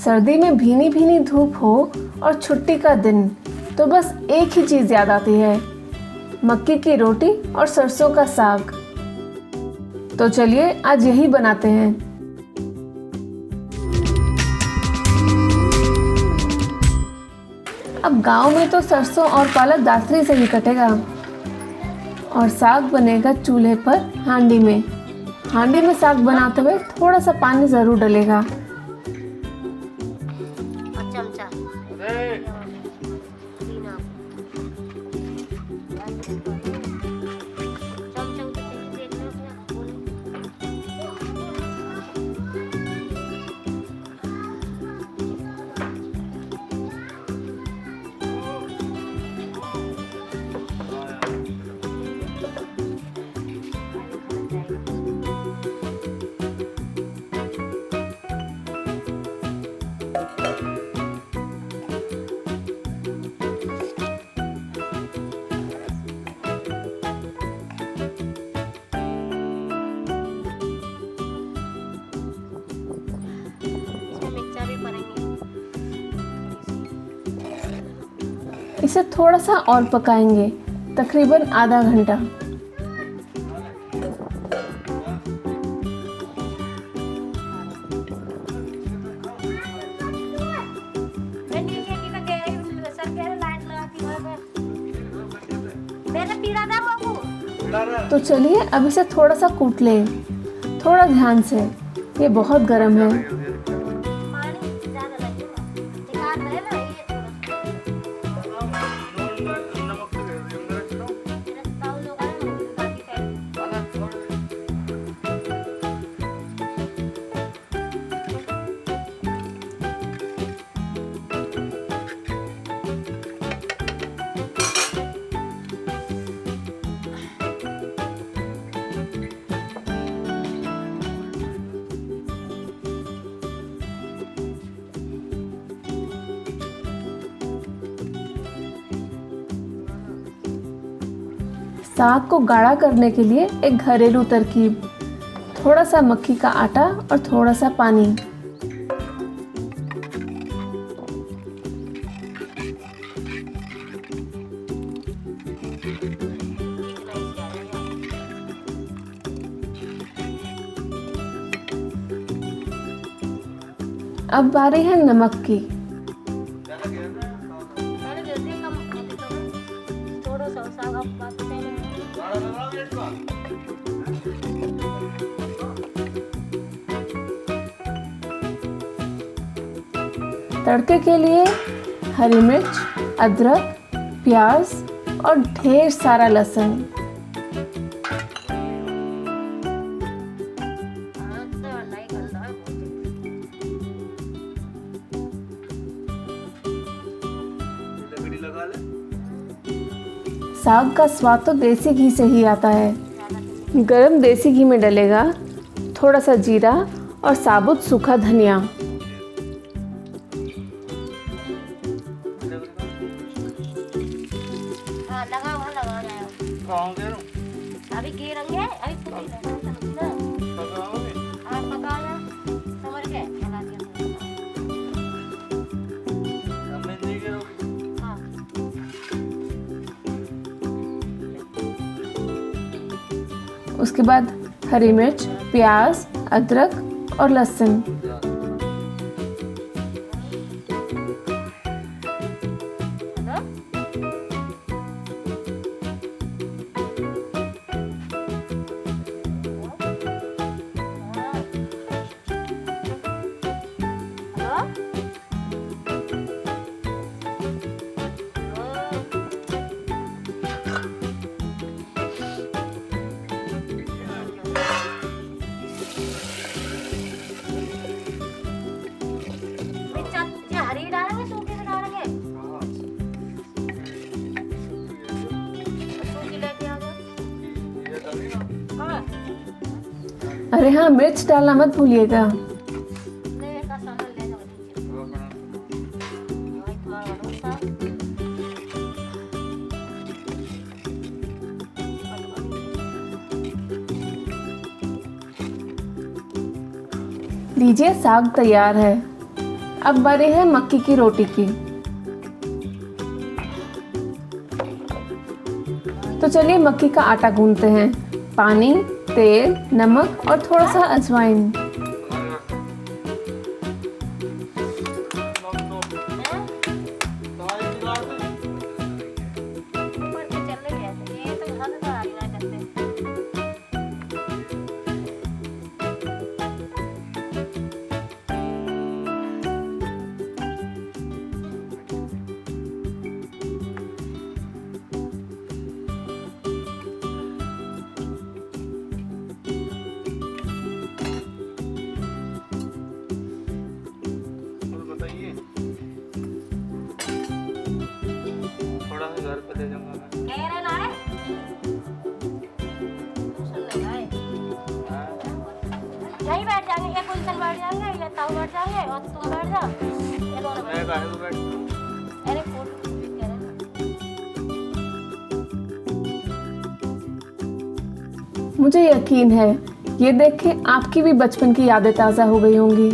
सर्दी में भीनी भीनी धूप हो और छुट्टी का दिन तो बस एक ही चीज़ याद आती है, मक्की की रोटी और सरसों का साग। तो चलिए आज यही बनाते हैं। अब गांव में तो सरसों और पालक दातरी से ही कटेगा और साग बनेगा चूल्हे पर हांडी में। हांडी में साग बनाते हुए थोड़ा सा पानी ज़रूर डलेगा। इसे थोड़ा सा और पकाएंगे, तकरीबन आधा घंटा। तो चलिए अब इसे थोड़ा सा कूट लें, थोड़ा ध्यान से, ये बहुत गर्म है। साग को गाढ़ा करने के लिए एक घरेलू तरकीब, थोड़ा सा मक्की का आटा और थोड़ा सा पानी। अब बारी है नमक की। तड़के के लिए हरी मिर्च, अदरक, प्याज और ढेर सारा लहसुन। साग का स्वाद तो देसी घी से ही आता है। गरम देसी घी में डलेगा थोड़ा सा जीरा और साबुत सूखा धनिया। अभी घी रंगे अभी पकाया समझ के लगा दिया। उसके बाद हरी मिर्च, प्याज, अदरक और लहसुन। अरे हाँ, मिर्च डालना मत भूलिएगा। लीजिए, साग तैयार है। अब बारी है मक्की की रोटी की। तो चलिए मक्की का आटा गूंथते हैं। पानी, तेल, नमक और थोड़ा सा अजवाइन। ऊपर से चल रही है ये तो हद का आ रहा करते। बताइए, थोड़ा सा घर पे ले जाऊंगा मैं। कह रहे ना सुन ले भाई यहीं बैठ जाएंगे, एक पोजीशन बैठ जाएंगे या ताऊ बैठ जाएंगे और तुम बैठ जाओ, ये दोनों मैं बैठ काहे को बैठ। अरे फोटो क्लिक करें। मुझे यकीन है ये देख के आपकी भी बचपन की यादें ताज़ा हो गई होंगी।